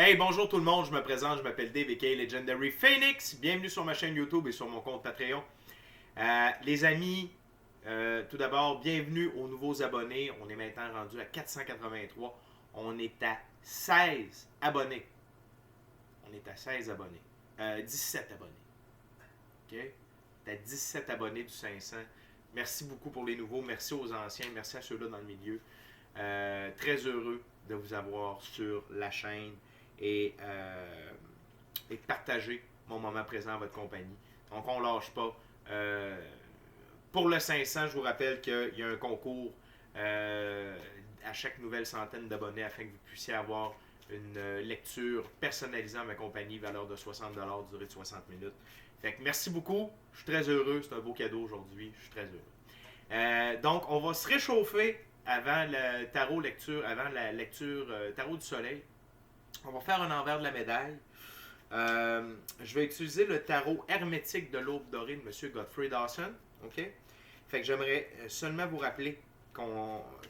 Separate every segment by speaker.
Speaker 1: Hey, bonjour tout le monde, je me présente, je m'appelle Dave aka Legendary Phoenix. Bienvenue sur ma chaîne YouTube et sur mon compte Patreon. Les amis, tout d'abord, bienvenue aux nouveaux abonnés. On est maintenant rendu à 483. On est à 16 abonnés. On est à 16 abonnés. 17 abonnés. OK? On est à 17 abonnés du 500. Merci beaucoup pour les nouveaux. Merci aux anciens. Merci à ceux-là dans le milieu. Très heureux de vous avoir sur la chaîne et de partager mon moment présent à votre compagnie. Donc, on ne lâche pas. Pour le 500, je vous rappelle qu'il y a un concours à chaque nouvelle centaine d'abonnés afin que vous puissiez avoir une lecture personnalisée à ma compagnie, valeur de 60$, durée de 60 minutes. Fait que merci beaucoup. Je suis très heureux. C'est un beau cadeau aujourd'hui. Je suis très heureux. Donc, on va se réchauffer avant le tarot lecture, avant la lecture tarot du soleil. On va faire un envers de la médaille. Je vais utiliser le tarot hermétique de l'aube dorée de M. Godfrey Dawson. OK? Fait que j'aimerais seulement vous rappeler qu'il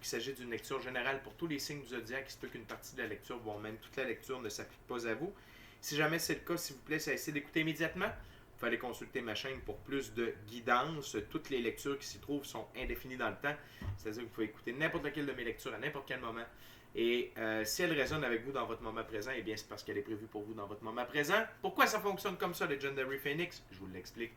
Speaker 1: s'agit d'une lecture générale pour tous les signes du zodiaque. Il se peut qu'une partie de la lecture, voire même toute la lecture, ne s'applique pas à vous. Si jamais c'est le cas, s'il vous plaît, cessez d'écouter immédiatement. Vous pouvez aller consulter ma chaîne pour plus de guidance. Toutes les lectures qui s'y trouvent sont indéfinies dans le temps. C'est-à-dire que vous pouvez écouter n'importe laquelle de mes lectures à n'importe quel moment. Et si elle résonne avec vous dans votre moment présent, eh bien c'est parce qu'elle est prévue pour vous dans votre moment présent. Pourquoi ça fonctionne comme ça, Legendary Phoenix? Je vous l'explique.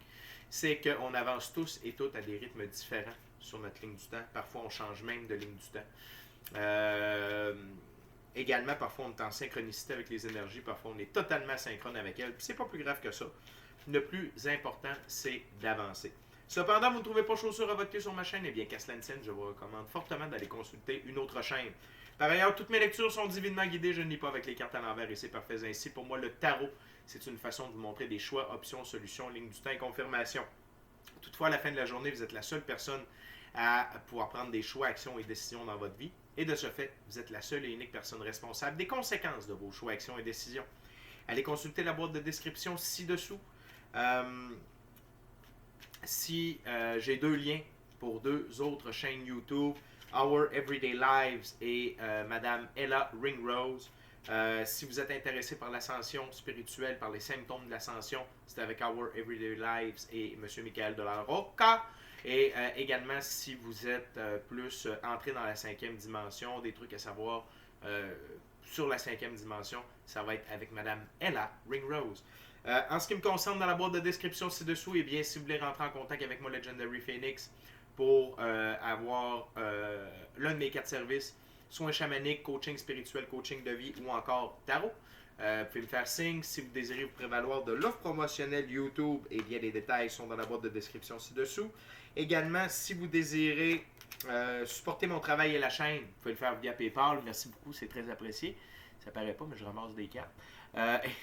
Speaker 1: C'est qu'on avance tous et toutes à des rythmes différents sur notre ligne du temps. Parfois, on change même de ligne du temps. Également, parfois, on est en synchronicité avec les énergies. Parfois, on est totalement synchrone avec elles. Puis, c'est pas plus grave que ça. Le plus important, c'est d'avancer. Cependant, vous ne trouvez pas chaussure à votre pied sur ma chaîne, eh bien, qu'à cela ne tienne, je vous recommande fortement d'aller consulter une autre chaîne. Par ailleurs, toutes mes lectures sont divinement guidées, je ne lis pas avec les cartes à l'envers et c'est parfait ainsi. Pour moi, le tarot, c'est une façon de vous montrer des choix, options, solutions, lignes du temps et confirmation. Toutefois, à la fin de la journée, vous êtes la seule personne à pouvoir prendre des choix, actions et décisions dans votre vie. Et de ce fait, vous êtes la seule et unique personne responsable des conséquences de vos choix, actions et décisions. Allez consulter la boîte de description ci-dessous. J'ai deux liens pour deux autres chaînes YouTube, Our Everyday Lives et Madame Ella Ringrose. Si vous êtes intéressé par l'ascension spirituelle, par les symptômes de l'ascension, c'est avec Our Everyday Lives et M. Michael de la Rocca. Et également, si vous êtes plus entré dans la cinquième dimension, des trucs à savoir sur la cinquième dimension, ça va être avec Madame Ella Ringrose. En ce qui me concerne, dans la boîte de description ci-dessous, eh bien, si vous voulez rentrer en contact avec moi, Legendary Phoenix, pour avoir l'un de mes 4 services, soins chamaniques, coaching spirituel, coaching de vie ou encore tarot, vous pouvez me faire signe. Si vous désirez vous prévaloir de l'offre promotionnelle YouTube, eh bien, les détails sont dans la boîte de description ci-dessous. Également, si vous désirez supporter mon travail et la chaîne, vous pouvez le faire via PayPal. Merci beaucoup, c'est très apprécié. Ça paraît pas, mais je ramasse des cartes.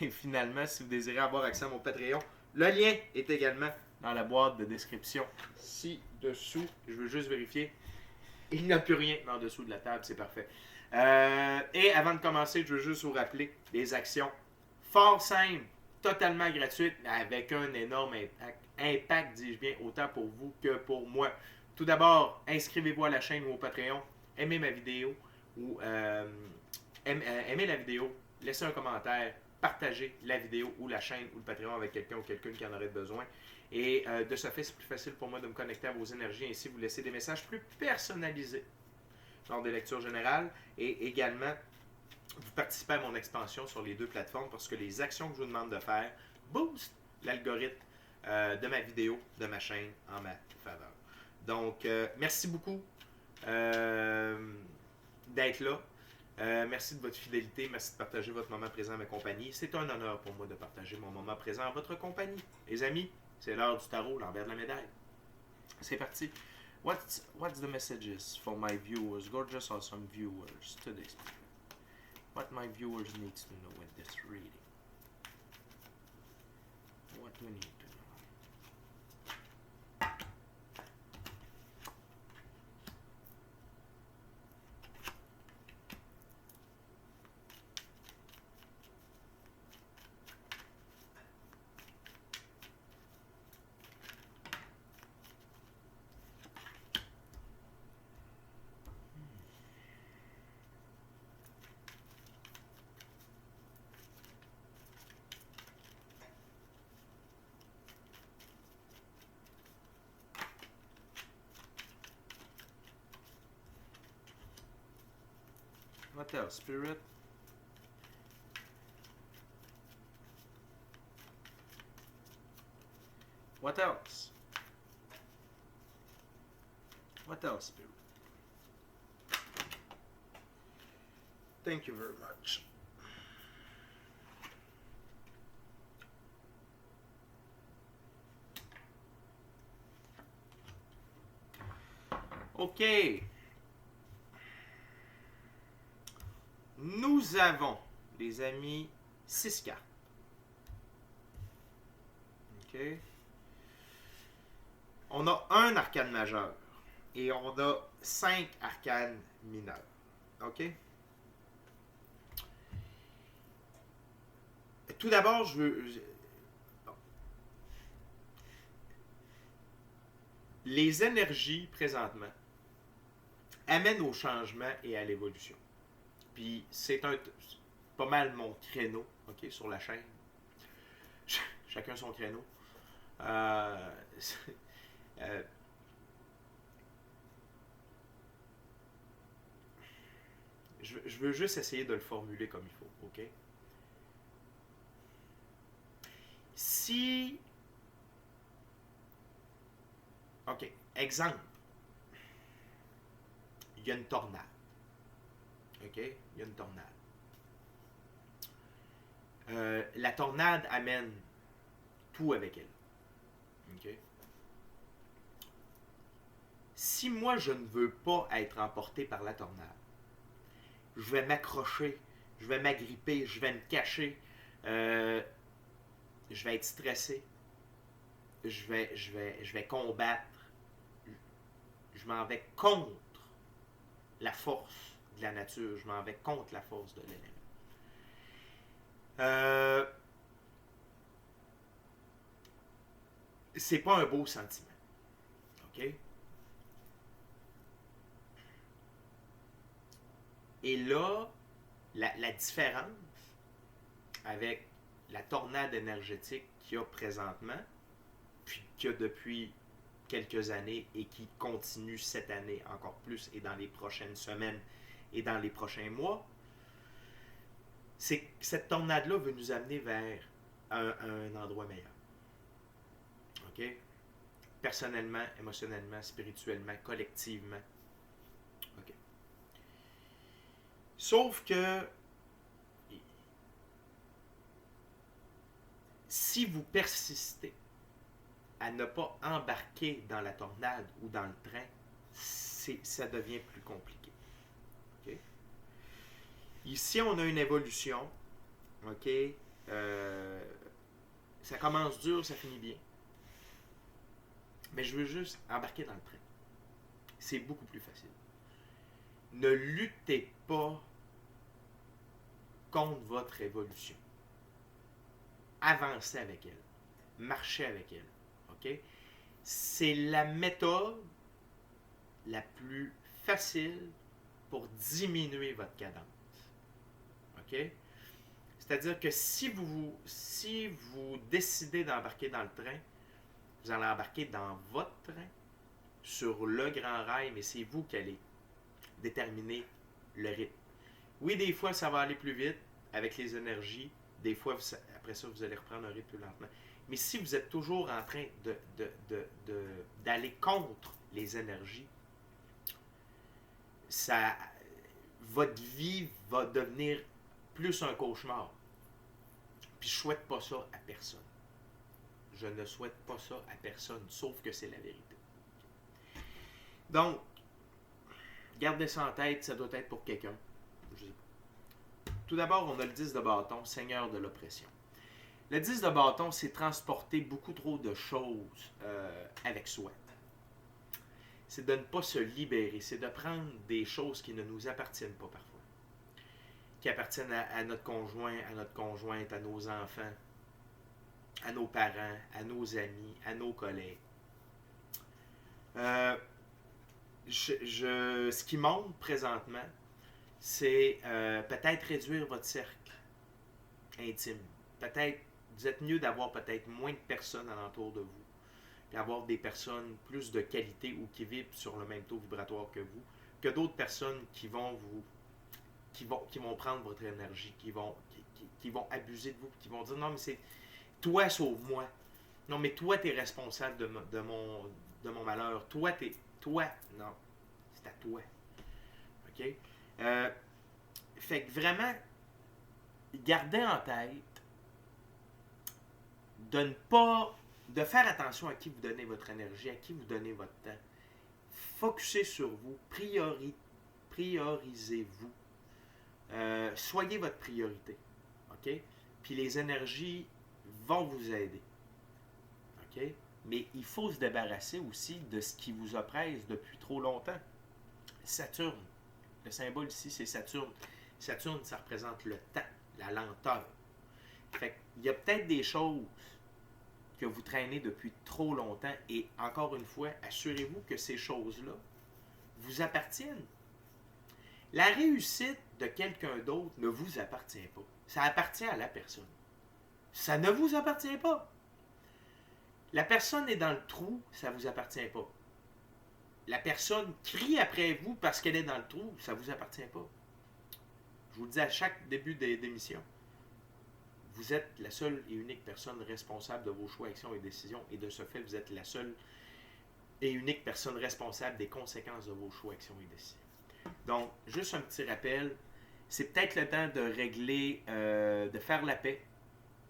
Speaker 1: Et finalement, si vous désirez avoir accès à mon Patreon, le lien est également dans la boîte de description ci-dessous. Je veux juste vérifier. Il n'y a plus rien en dessous de la table, c'est parfait. Et avant de commencer, je veux juste vous rappeler des actions fort simples, totalement gratuites, avec un énorme impact. Impact, dis-je bien, autant pour vous que pour moi. Tout d'abord, inscrivez-vous à la chaîne ou au Patreon, aimez ma vidéo ou aimez la vidéo, laissez un commentaire, partagez la vidéo ou la chaîne ou le Patreon avec quelqu'un ou quelqu'une qui en aurait besoin. Et de ce fait, c'est plus facile pour moi de me connecter à vos énergies et ainsi vous laisser des messages plus personnalisés lors des lectures générales. Et également, vous participez à mon expansion sur les deux plateformes parce que les actions que je vous demande de faire boostent l'algorithme de ma vidéo, de ma chaîne en ma faveur. Donc, merci beaucoup d'être là. Merci de votre fidélité, merci de partager votre moment présent à ma compagnie. C'est un honneur pour moi de partager mon moment présent à votre compagnie. Les amis, c'est l'heure du tarot, l'envers de la médaille. C'est parti. What's the messages for my viewers, gorgeous awesome viewers today? What my viewers need to know in this reading? What we need to know. What else? Spirit. What else? What else, Spirit? Thank you very much. OK. Nous avons, les amis, 6 cartes. OK. On a un arcane majeur et on a 5 arcanes mineurs. OK? Tout d'abord, les énergies présentement amènent au changement et à l'évolution. Puis c'est pas mal mon créneau, OK, sur la chaîne. Chacun son créneau. Je veux juste essayer de le formuler comme il faut, OK? Si... OK, exemple. Il y a une tornade. OK? Il y a une tornade. La tornade amène tout avec elle. OK? Si moi, je ne veux pas être emporté par la tornade, je vais m'accrocher, je vais m'agripper, je vais me cacher, je vais être stressé, je vais combattre, je m'en vais contre la force de la nature, je m'en vais contre la force de l'élément. C'est pas un beau sentiment. OK? Et là, la différence avec la tornade énergétique qu'il y a présentement, puis qu'il y a depuis quelques années et qui continue cette année encore plus et dans les prochaines semaines et dans les prochains mois, c'est que cette tornade-là veut nous amener vers un endroit meilleur. OK? Personnellement, émotionnellement, spirituellement, collectivement. OK. Sauf que si vous persistez à ne pas embarquer dans la tornade ou dans le train, ça devient plus compliqué. Okay? Ici, on a une évolution. OK? Ça commence dur, ça finit bien. Mais je veux juste embarquer dans le train. C'est beaucoup plus facile. Ne luttez pas contre votre évolution. Avancez avec elle. Marchez avec elle. OK? C'est la méthode la plus facile pour diminuer votre cadence. OK? C'est-à-dire que si vous décidez d'embarquer dans le train, vous allez embarquer dans votre train, sur le grand rail, mais c'est vous qui allez déterminer le rythme. Oui, des fois, ça va aller plus vite avec les énergies. Des fois, après ça, vous allez reprendre un rythme plus lentement. Mais si vous êtes toujours en train d'aller contre les énergies, votre vie va devenir plus un cauchemar. Puis je ne souhaite pas ça à personne. Je ne souhaite pas ça à personne, sauf que c'est la vérité. Donc, gardez ça en tête, ça doit être pour quelqu'un. Tout d'abord, on a le 10 de bâton, Seigneur de l'oppression. Le 10 de bâton, c'est transporter beaucoup trop de choses avec soi. C'est de ne pas se libérer, c'est de prendre des choses qui ne nous appartiennent pas parfois. Qui appartiennent à notre conjoint, à notre conjointe, à nos enfants, à nos parents, à nos amis, à nos collègues. Ce qui monte présentement, c'est peut-être réduire votre cercle intime. Peut-être, vous êtes mieux d'avoir peut-être moins de personnes alentour de vous, puis avoir des personnes plus de qualité ou qui vibrent sur le même taux vibratoire que vous, que d'autres personnes qui vont vous qui vont prendre votre énergie, qui vont abuser de vous, qui vont dire non, mais c'est toi, sauve-moi. Non, mais toi, tu es responsable de mon malheur. Toi, non, c'est à toi. OK? Fait que vraiment, gardez en tête de faire attention à qui vous donnez votre énergie, à qui vous donnez votre temps. Focussez sur vous, priorisez-vous. Soyez votre priorité. OK? Puis les énergies vont vous aider. OK? Mais il faut se débarrasser aussi de ce qui vous oppresse depuis trop longtemps. Saturne. Le symbole ici, c'est Saturne. Saturne, ça représente le temps, la lenteur. Fait qu'il y a peut-être des choses que vous traînez depuis trop longtemps et encore une fois, assurez-vous que ces choses-là vous appartiennent. La réussite de quelqu'un d'autre ne vous appartient pas. Ça appartient à la personne. Ça ne vous appartient pas. La personne est dans le trou, ça ne vous appartient pas. La personne crie après vous parce qu'elle est dans le trou, ça ne vous appartient pas. Je vous le dis à chaque début d'émission. Vous êtes la seule et unique personne responsable de vos choix, actions et décisions. Et de ce fait, vous êtes la seule et unique personne responsable des conséquences de vos choix, actions et décisions. Donc, juste un petit rappel. C'est peut-être le temps de régler, de faire la paix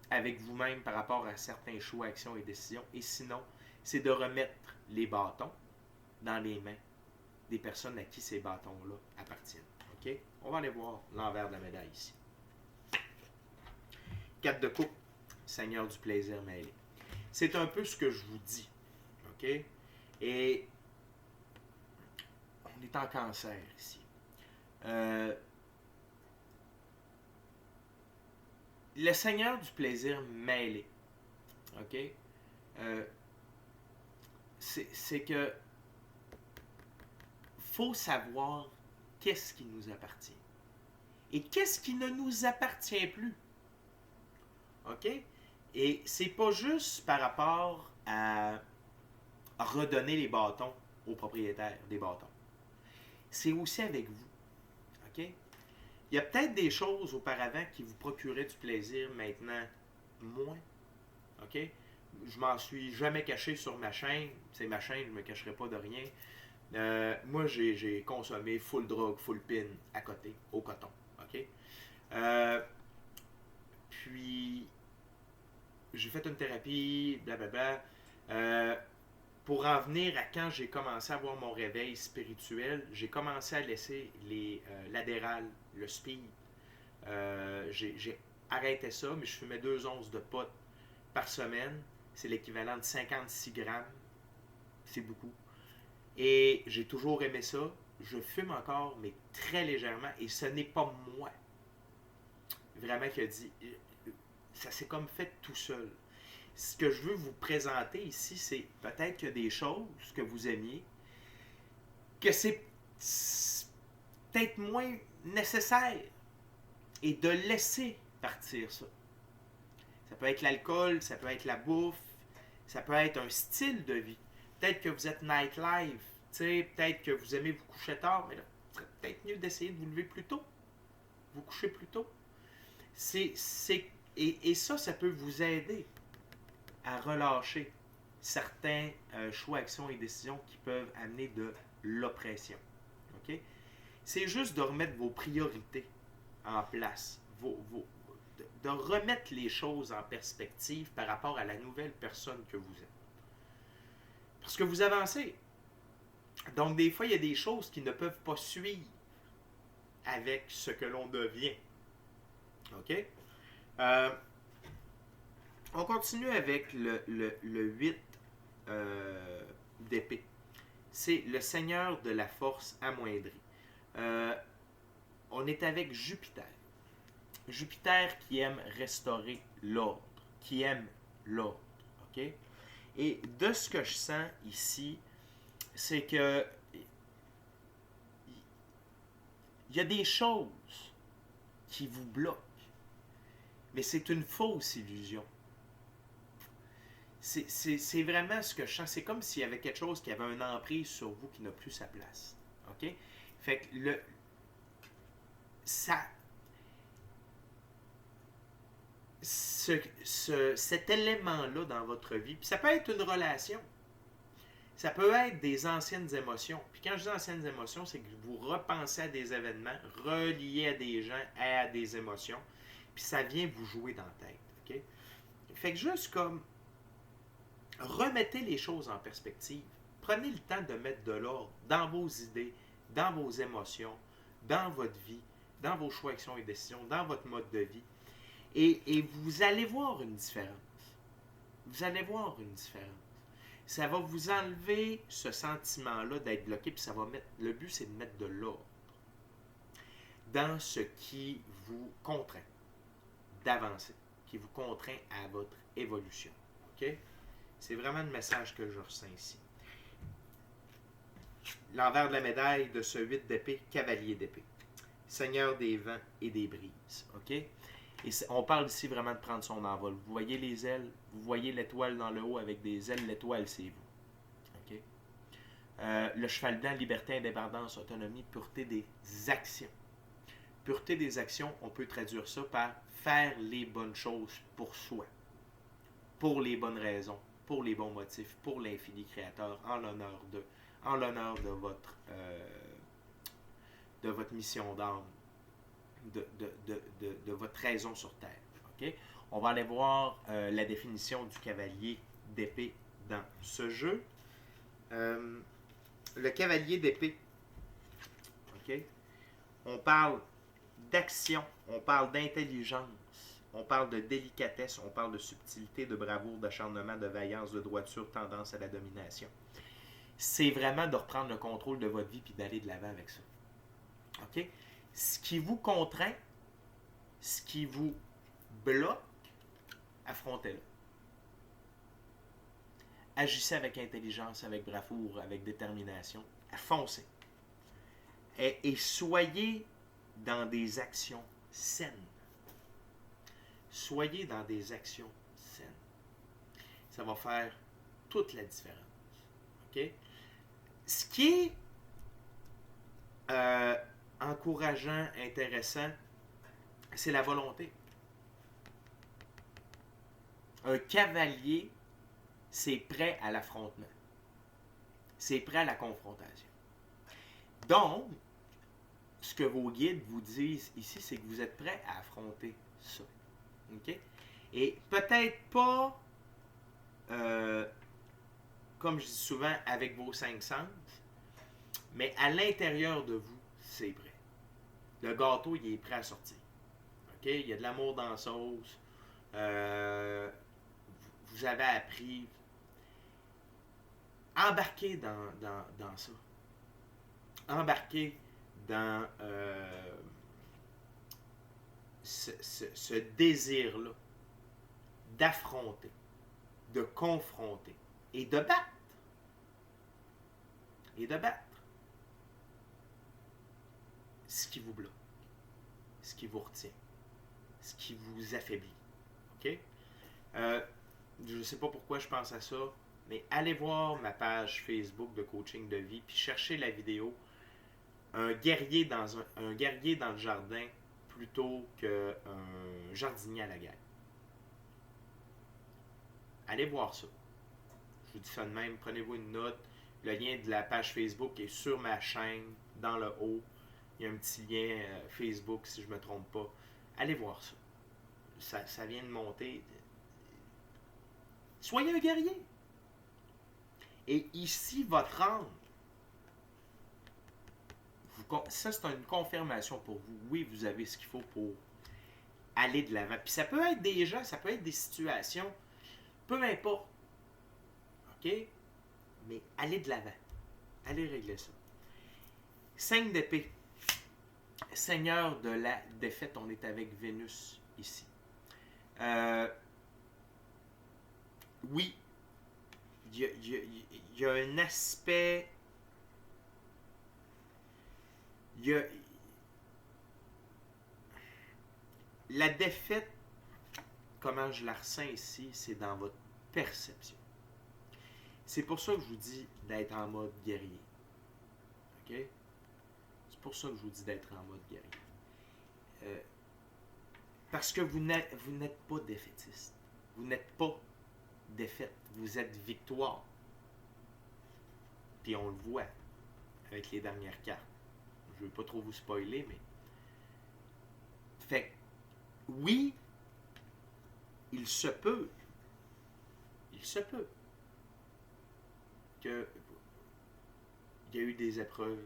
Speaker 1: avec vous-même par rapport à certains choix, actions et décisions. Et sinon, c'est de remettre les bâtons dans les mains des personnes à qui ces bâtons-là appartiennent. OK? On va aller voir l'envers de la médaille ici. 4 de coupe, Seigneur du plaisir mêlé. C'est un peu ce que je vous dis. OK? Et on est en cancer ici. Le Seigneur du plaisir mêlé. OK? C'est que faut savoir qu'est-ce qui nous appartient et qu'est-ce qui ne nous appartient plus. OK? Et c'est pas juste par rapport à redonner les bâtons aux propriétaires des bâtons. C'est aussi avec vous. OK? Il y a peut-être des choses auparavant qui vous procuraient du plaisir, maintenant moins. OK? Je m'en suis jamais caché sur ma chaîne. C'est ma chaîne, je ne me cacherai pas de rien. Moi, j'ai consommé full drogue, full pin à côté, au coton. OK? Puis, j'ai fait une thérapie, blablabla. Pour en venir à quand j'ai commencé à avoir mon réveil spirituel, j'ai commencé à laisser l'adéral, le speed. J'ai arrêté ça, mais je fumais 2 onces de pot par semaine. C'est l'équivalent de 56 grammes. C'est beaucoup. Et j'ai toujours aimé ça. Je fume encore, mais très légèrement. Et ce n'est pas moi vraiment qui a dit... Ça s'est comme fait tout seul. Ce que je veux vous présenter ici, c'est peut-être qu'il y a des choses que vous aimiez, que c'est peut-être moins nécessaire, et de laisser partir ça. Ça peut être l'alcool, ça peut être la bouffe, ça peut être un style de vie. Peut-être que vous êtes nightlife, peut-être que vous aimez vous coucher tard, mais là, ce serait peut-être mieux d'essayer de vous lever plus tôt, vous coucher plus tôt. Et ça peut vous aider à relâcher certains choix, actions et décisions qui peuvent amener de l'oppression. OK? C'est juste de remettre vos priorités en place, de remettre les choses en perspective par rapport à la nouvelle personne que vous êtes. Parce que vous avancez. Donc, des fois, il y a des choses qui ne peuvent pas suivre avec ce que l'on devient. OK? On continue avec le 8 d'épée. C'est le Seigneur de la force amoindrie. On est avec Jupiter. Jupiter qui aime restaurer l'ordre, qui aime l'ordre. OK? Et de ce que je sens ici, c'est que il y a des choses qui vous bloquent. Mais c'est une fausse illusion. C'est vraiment ce que je sens. C'est comme s'il y avait quelque chose qui avait une emprise sur vous qui n'a plus sa place. OK? Fait que ça, cet élément-là dans votre vie, puis ça peut être une relation, ça peut être des anciennes émotions. Puis quand je dis anciennes émotions, c'est que vous repensez à des événements reliés à des gens, à des émotions, puis ça vient vous jouer dans la tête. Okay? Fait que juste comme, remettez les choses en perspective. Prenez le temps de mettre de l'ordre dans vos idées, dans vos émotions, dans votre vie, dans vos choix, actions et décisions, dans votre mode de vie. Et vous allez voir une différence. Vous allez voir une différence. Ça va vous enlever ce sentiment-là d'être bloqué, puis ça va mettre. Le but, c'est de mettre de l'ordre dans ce qui vous contraint d'avancer, qui vous contraint à votre évolution. OK? C'est vraiment le message que je ressens ici. L'envers de la médaille de ce 8 d'épée, cavalier d'épée. Seigneur des vents et des brises. OK? Et on parle ici vraiment de prendre son envol. Vous voyez les ailes, vous voyez l'étoile dans le haut avec des ailes, l'étoile c'est vous. Okay? Le cheval blanc, liberté, indépendance, autonomie, pureté des actions. Pureté des actions, on peut traduire ça par faire les bonnes choses pour soi, pour les bonnes raisons, pour les bons motifs, pour l'infini créateur, en l'honneur de votre mission d'âme. De votre raison sur Terre. Okay? On va aller voir la définition du cavalier d'épée dans ce jeu. Le cavalier d'épée, okay? On parle d'action, on parle d'intelligence, on parle de délicatesse, on parle de subtilité, de bravoure, d'acharnement, de vaillance, de droiture, tendance à la domination. C'est vraiment de reprendre le contrôle de votre vie et d'aller de l'avant avec ça. OK? Ce qui vous contraint, ce qui vous bloque, affrontez-le. Agissez avec intelligence, avec bravoure, avec détermination. Foncez. Et soyez dans des actions saines. Soyez dans des actions saines. Ça va faire toute la différence. OK? Ce qui est encourageant, intéressant, c'est la volonté. Un cavalier, c'est prêt à l'affrontement. C'est prêt à la confrontation. Donc, ce que vos guides vous disent ici, c'est que vous êtes prêt à affronter ça. OK? Et peut-être pas, comme je dis souvent, avec vos 5 sens, mais à l'intérieur de vous, c'est prêt. Le gâteau, il est prêt à sortir. OK? Il y a de l'amour dans la sauce. Vous avez appris. Embarquez dans ça. Embarquez dans ce désir-là d'affronter, de confronter et de battre. Et de battre ce qui vous bloque, ce qui vous retient, ce qui vous affaiblit. OK? Je ne sais pas pourquoi je pense à ça, mais allez voir ma page Facebook de coaching de vie, puis cherchez la vidéo un guerrier dans le jardin plutôt qu'un jardinier à la guerre. Allez voir ça. Je vous dis ça de même, prenez-vous une note. Le lien de la page Facebook est sur ma chaîne, dans le haut. Il y a un petit lien Facebook, si je ne me trompe pas. Allez voir ça. Ça vient de monter. Soyez un guerrier. Et ici, votre âme, ça c'est une confirmation pour vous. Oui, vous avez ce qu'il faut pour aller de l'avant. Puis ça peut être des gens, ça peut être des situations, peu importe. OK? Mais allez de l'avant. Allez régler ça. 5 d'épée. Seigneur de la défaite, on est avec Vénus ici. Oui, il y a un aspect... La défaite, comment je la ressens ici, c'est dans votre perception. C'est pour ça que je vous dis d'être en mode guerrier. OK? C'est pour ça que je vous dis d'être en mode guerrier. parce que vous n'êtes pas défaitiste. Vous n'êtes pas défaite. Vous êtes victoire. Puis on le voit avec les dernières cartes. Je ne veux pas trop vous spoiler, mais... Fait que, oui, il se peut que il y a eu des épreuves,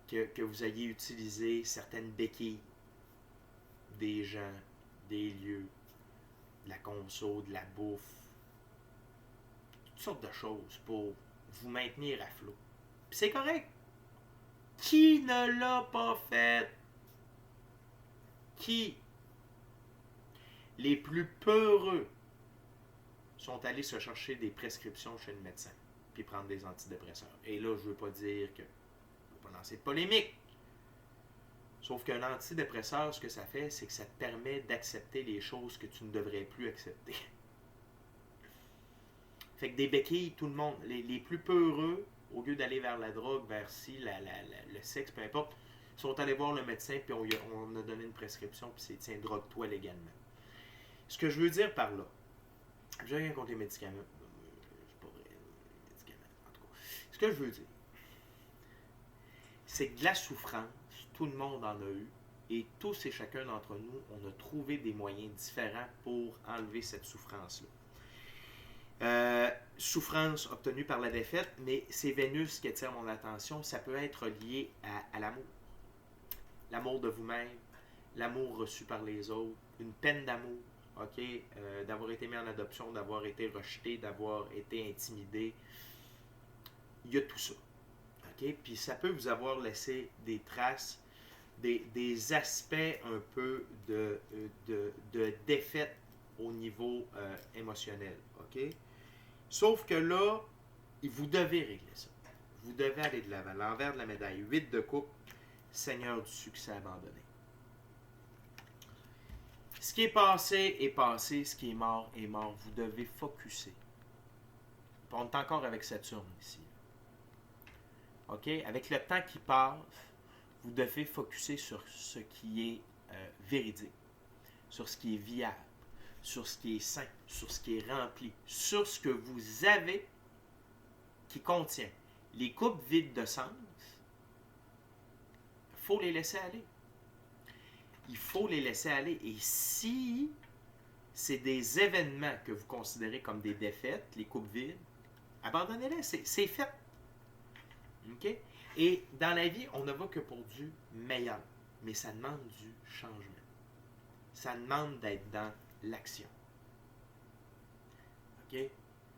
Speaker 1: que vous ayez utilisé certaines béquilles, des gens, des lieux, de la conso, de la bouffe, toutes sortes de choses pour vous maintenir à flot. Puis c'est correct. Qui ne l'a pas fait? Qui? Les plus peureux sont allés se chercher des prescriptions chez le médecin, puis prendre des antidépresseurs. Et là, je ne veux pas dire que... Je ne veux pas lancer de polémique. Sauf qu'un antidépresseur, ce que ça fait, c'est que ça te permet d'accepter les choses que tu ne devrais plus accepter. Fait que des béquilles, tout le monde, les plus peureux, au lieu d'aller vers la drogue, vers le sexe, peu importe, sont allés voir le médecin, puis on a donné une prescription, puis c'est tiens, drogue-toi légalement. Ce que je veux dire par là, j'ai rien contre les médicaments. C'est pas vrai, les médicaments, en tout cas. Ce que je veux dire, c'est que de la souffrance, tout le monde en a eu, et tous et chacun d'entre nous, on a trouvé des moyens différents pour enlever cette souffrance-là. Souffrance obtenue par la défaite, mais c'est Vénus qui attire mon attention. Ça peut être lié à l'amour. L'amour de vous-même, l'amour reçu par les autres, une peine d'amour, ok, d'avoir été mis en adoption, d'avoir été rejeté, d'avoir été intimidé. Il y a tout ça. Ok, puis ça peut vous avoir laissé des traces, des aspects un peu de défaite au niveau émotionnel. Ok? Sauf que là, vous devez régler ça. Vous devez aller de l'avant. L'envers de la médaille. 8 de coupe, Seigneur du succès abandonné. Ce qui est passé est passé. Ce qui est mort est mort. Vous devez focusser. On est encore avec Saturne ici. OK? Avec le temps qui passe, vous devez focusser sur ce qui est véridique, sur ce qui est viable, sur ce qui est sain, sur ce qui est rempli, sur ce que vous avez qui contient. Les coupes vides de sens, il faut les laisser aller. Il faut les laisser aller. Et si c'est des événements que vous considérez comme des défaites, les coupes vides, abandonnez-les, c'est fait. OK? Et dans la vie, on ne va que pour du meilleur. Mais ça demande du changement. Ça demande d'être dans l'action. OK?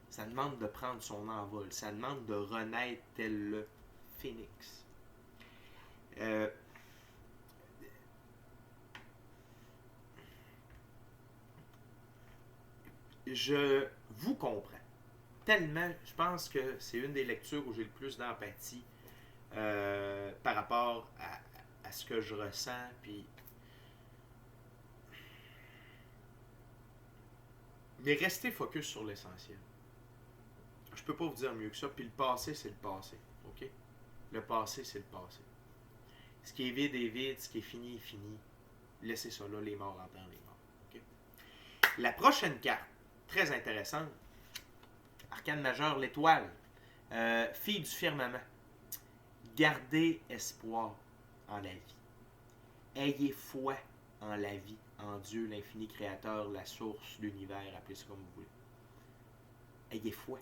Speaker 1: Ça demande de prendre son envol. Ça demande de renaître tel le phénix. Je vous comprends. Tellement, je pense que c'est une des lectures où j'ai le plus d'empathie par rapport à ce que je ressens. Puis... Mais restez focus sur l'essentiel. Je peux pas vous dire mieux que ça. Puis le passé, c'est le passé. OK? Le passé, c'est le passé. Ce qui est vide est vide. Ce qui est fini est fini. Laissez ça là. Les morts entendent les morts. OK? La prochaine carte, très intéressante. Arcane majeur, l'étoile. Fille du firmament. Gardez espoir en la vie. Ayez foi en la vie, en Dieu, l'infini créateur, la source, l'univers, appelez ça comme vous voulez. Ayez foi.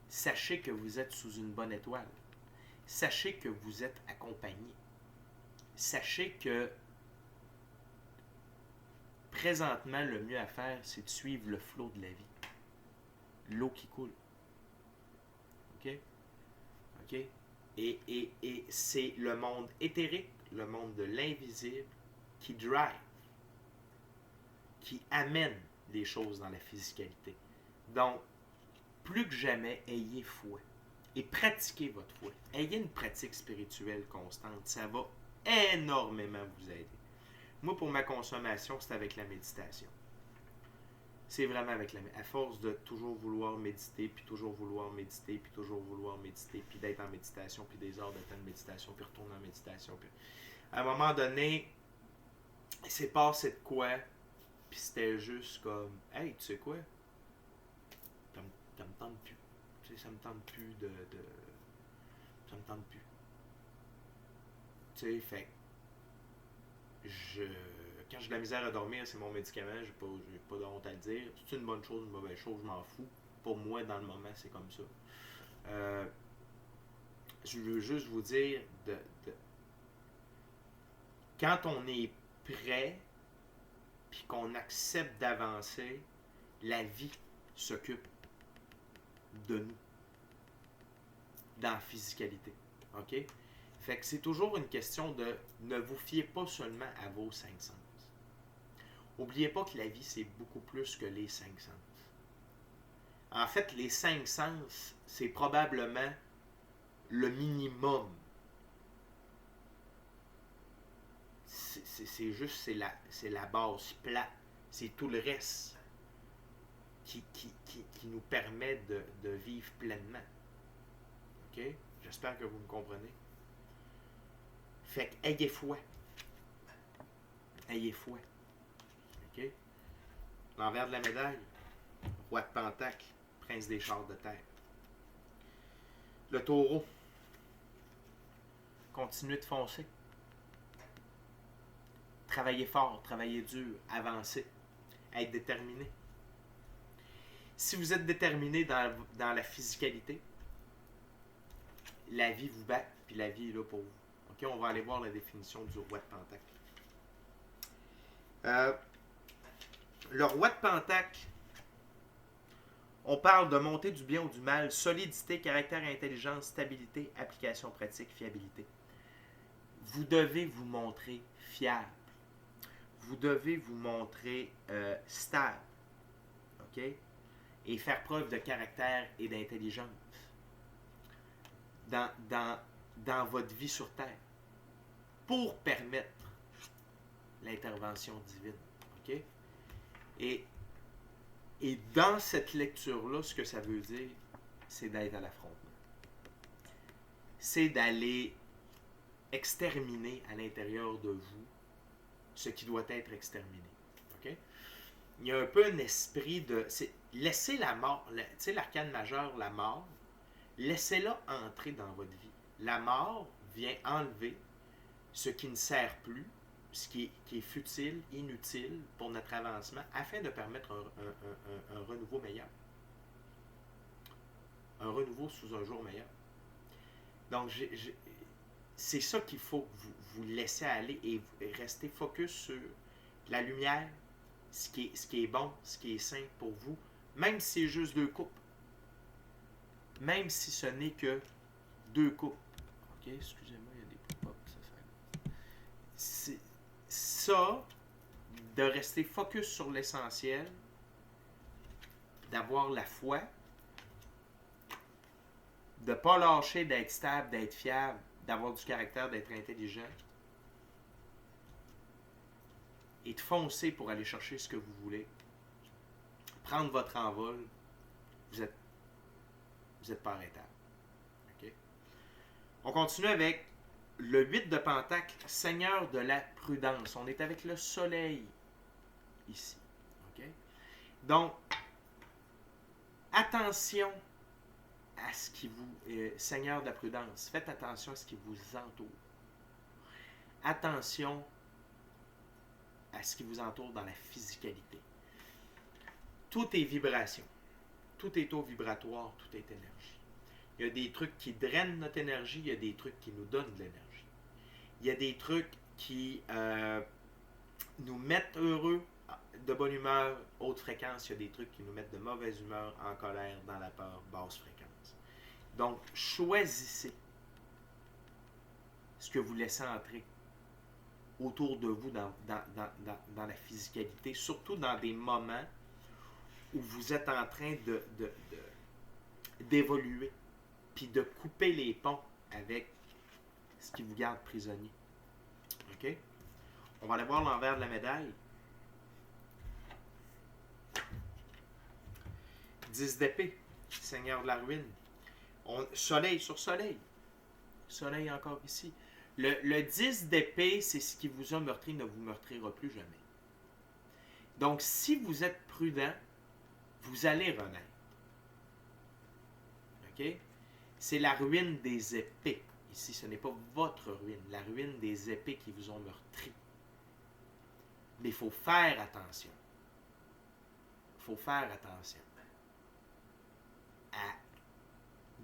Speaker 1: Sachez que vous êtes sous une bonne étoile. Sachez que vous êtes accompagné. Sachez que présentement, le mieux à faire, c'est de suivre le flot de la vie. L'eau qui coule. OK? OK? Et c'est le monde éthérique, le monde de l'invisible, qui drive, qui amène les choses dans la physicalité. Donc, plus que jamais, ayez foi et pratiquez votre foi. Ayez une pratique spirituelle constante. Ça va énormément vous aider. Moi, pour ma consommation, c'est avec la méditation. C'est vraiment avec la méditation. À force de toujours vouloir méditer, puis toujours vouloir méditer, puis toujours vouloir méditer, puis d'être en méditation, puis des heures de temps de méditation, puis retourner en méditation. Puis... À un moment donné, il s'est passé de quoi, puis c'était juste comme, hey, tu sais quoi, ça me tente plus. Tu sais, ça me tente plus ça me tente plus. Tu sais, fait quand j'ai de la misère à dormir, c'est mon médicament, j'ai pas de honte à le dire. C'est une bonne chose, une mauvaise chose, je m'en fous. Pour moi, dans le moment, c'est comme ça. Euh, je veux juste vous dire, de- quand on est prêt, puis qu'on accepte d'avancer, la vie s'occupe de nous, dans la physicalité. OK? Fait que c'est toujours une question de ne vous fiez pas seulement à vos cinq sens. N'oubliez pas que la vie, c'est beaucoup plus que les cinq sens. En fait, les cinq sens, c'est probablement le minimum. C'est juste, c'est la base plate. C'est tout le reste qui nous permet de vivre pleinement. OK? J'espère que vous me comprenez. Fait que ayez foi. Ayez foi. OK? L'envers de la médaille, roi de Pentacle, prince des chars de terre. Le taureau, continuez de foncer. Travaillez fort, travaillez dur, avancez. Être déterminé. Si vous êtes déterminé dans la physicalité, la vie vous bat, puis la vie est là pour vous. OK, on va aller voir la définition du roi de Pentacle. Le roi de Pentacle, on parle de montée du bien ou du mal, solidité, caractère, intelligence, stabilité, application pratique, fiabilité. Vous devez vous montrer fiable. Vous devez vous montrer stable. OK? Et faire preuve de caractère et d'intelligence dans votre vie sur Terre pour permettre l'intervention divine. OK? Et dans cette lecture-là, ce que ça veut dire, c'est d'être à l'affrontement. C'est d'aller exterminer à l'intérieur de vous ce qui doit être exterminé. OK? Il y a un peu un esprit de... laissez la mort, tu sais, l'arcane majeur, la mort, laissez-la entrer dans votre vie. La mort vient enlever ce qui ne sert plus, ce qui est futile, inutile pour notre avancement, afin de permettre un renouveau meilleur. Un renouveau sous un jour meilleur. Donc, c'est ça qu'il faut que vous laissez aller et rester focus sur la lumière, ce qui est bon, ce qui est sain pour vous, même si c'est juste 2 coupes. Même si ce n'est que 2 coupes. OK, excusez-moi, il y a des pop-ups, c'est ça, de rester focus sur l'essentiel, d'avoir la foi, de ne pas lâcher, d'être stable, d'être fiable, d'avoir du caractère, d'être intelligent, et de foncer pour aller chercher ce que vous voulez, prendre votre envol, vous êtes pas arrêtable. Okay? On continue avec le 8 de Pentacle, Seigneur de la prudence. On est avec le soleil ici. Okay? Donc, attention à ce qui vous... Seigneur de la prudence, faites attention à ce qui vous entoure. Attention à ce qui vous entoure dans la physicalité. Tout est vibration. Tout est taux vibratoire, tout est énergie. Il y a des trucs qui drainent notre énergie, il y a des trucs qui nous donnent de l'énergie. Il y a des trucs qui nous mettent heureux, de bonne humeur, haute fréquence. Il y a des trucs qui nous mettent de mauvaise humeur, en colère, dans la peur, basse fréquence. Donc, choisissez ce que vous laissez entrer autour de vous dans la physicalité, surtout dans des moments où vous êtes en train d'évoluer, puis de couper les ponts avec ce qui vous garde prisonnier. OK? On va aller voir l'envers de la médaille. 10 d'épée, Seigneur de la ruine. Soleil sur soleil. Soleil encore ici. Le 10 d'épée, c'est ce qui vous a meurtri ne vous meurtrira plus jamais. Donc, si vous êtes prudent, vous allez renaître. OK? C'est la ruine des épées. Ici, ce n'est pas votre ruine, la ruine des épées qui vous ont meurtri. Mais il faut faire attention. Il faut faire attention à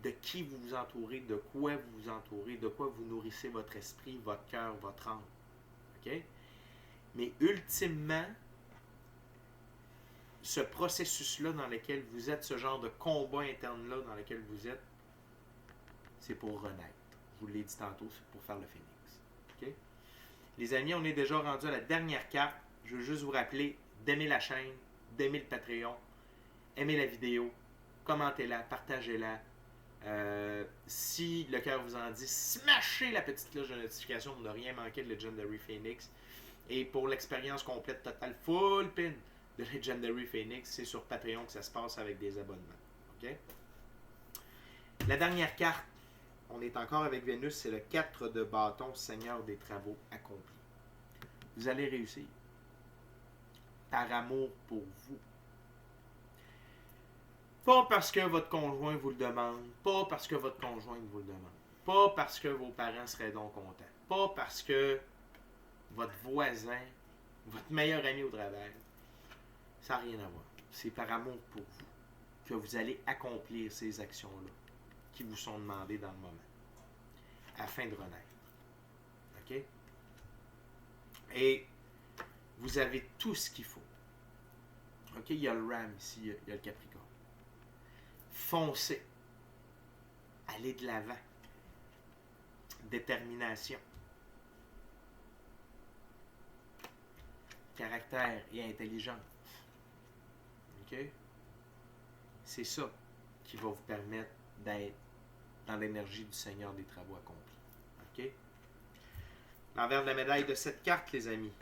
Speaker 1: de qui vous vous entourez, de quoi vous vous entourez, de quoi vous nourrissez votre esprit, votre cœur, votre âme. OK? Mais ultimement, ce processus-là dans lequel vous êtes, ce genre de combat interne-là dans lequel vous êtes, c'est pour renaître. Je vous l'ai dit tantôt, c'est pour faire le phénix. OK? Les amis, on est déjà rendu à la dernière carte. Je veux juste vous rappeler d'aimer la chaîne, d'aimer le Patreon, aimer la vidéo, commentez-la, partagez-la. Si le cœur vous en dit, smashez la petite cloche de notification pour ne rien manquer de Legendary Phoenix. Et pour l'expérience complète, totale, full pin de Legendary Phoenix, c'est sur Patreon que ça se passe avec des abonnements. OK? La dernière carte, on est encore avec Vénus, c'est le 4 de bâton, Seigneur des travaux accomplis. Vous allez réussir. Par amour pour vous. Pas parce que votre conjoint vous le demande, pas parce que votre conjointe vous le demande, pas parce que vos parents seraient donc contents, pas parce que votre voisin, votre meilleur ami au travail, ça n'a rien à voir. C'est par amour pour vous que vous allez accomplir ces actions-là qui vous sont demandées dans le moment, afin de renaître. OK? Et vous avez tout ce qu'il faut. OK? Il y a le Ram ici, il y a le Capricorne. Foncez. Allez de l'avant. Détermination. Caractère et intelligence. OK? C'est ça qui va vous permettre d'être dans l'énergie du Seigneur des travaux accomplis. OK? L'envers de la médaille de cette carte, les amis.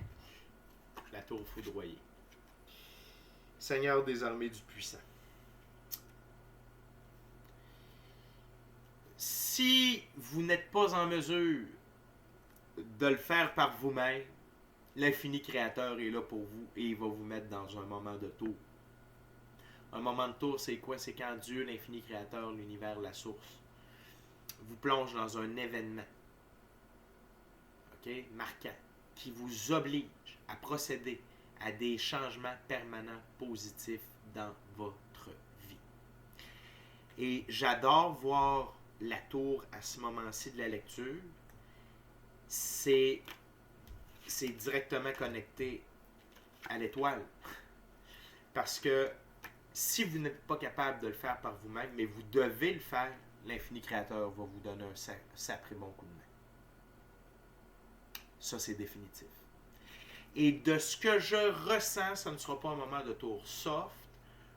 Speaker 1: La tour foudroyée. Seigneur des armées du puissant. Si vous n'êtes pas en mesure de le faire par vous-même, l'infini créateur est là pour vous et il va vous mettre dans un moment de tour. Un moment de tour, c'est quoi? C'est quand Dieu, l'infini créateur, l'univers, la source, vous plonge dans un événement, OK, marquant, qui vous oblige à procéder à des changements permanents positifs dans votre vie. Et j'adore voir la tour à ce moment-ci de la lecture. C'est directement connecté à l'étoile. Parce que si vous n'êtes pas capable de le faire par vous-même, mais vous devez le faire, l'infini créateur va vous donner un sacré bon coup de main. Ça, c'est définitif. Et de ce que je ressens, ça ne sera pas un moment de tour soft,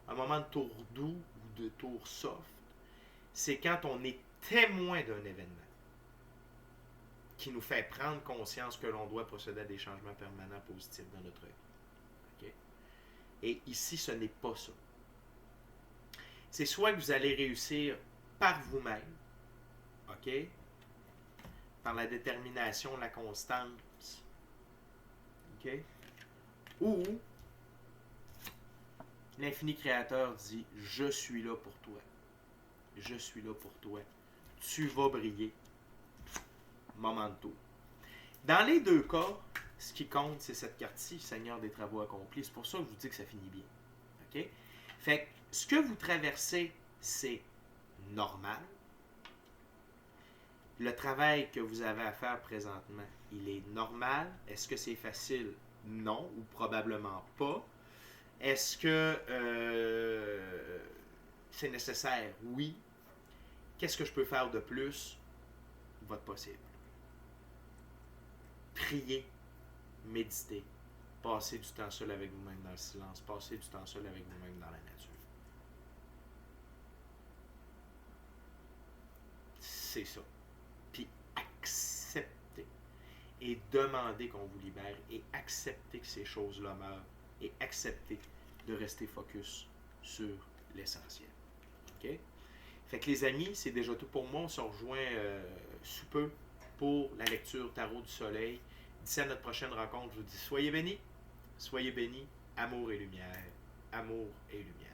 Speaker 1: un moment de tour doux ou de tour soft. C'est quand on est témoin d'un événement qui nous fait prendre conscience que l'on doit procéder à des changements permanents positifs dans notre vie. Okay? Et ici, ce n'est pas ça. C'est soit que vous allez réussir par vous-même, OK? Par la détermination, la constance, OK? Ou l'infini créateur dit « Je suis là pour toi. Je suis là pour toi. Tu vas briller. » Moment de tour. Dans les deux cas, ce qui compte, c'est cette carte-ci, Seigneur des travaux accomplis. C'est pour ça que je vous dis que ça finit bien. OK? Fait que ce que vous traversez, c'est normal. Le travail que vous avez à faire présentement, il est normal. Est-ce que c'est facile? Non, ou probablement pas. Est-ce que c'est nécessaire? Oui. Qu'est-ce que je peux faire de plus? Votre possible. Priez, méditez, passez du temps seul avec vous-même dans le silence, passez du temps seul avec vous-même dans la nature. C'est ça. Puis acceptez et demandez qu'on vous libère et acceptez que ces choses-là meurent et acceptez de rester focus sur l'essentiel. OK? Fait que les amis, c'est déjà tout pour moi. On se rejoint sous peu pour la lecture Tarot du Soleil. D'ici à notre prochaine rencontre, je vous dis soyez bénis, amour et lumière. Amour et lumière.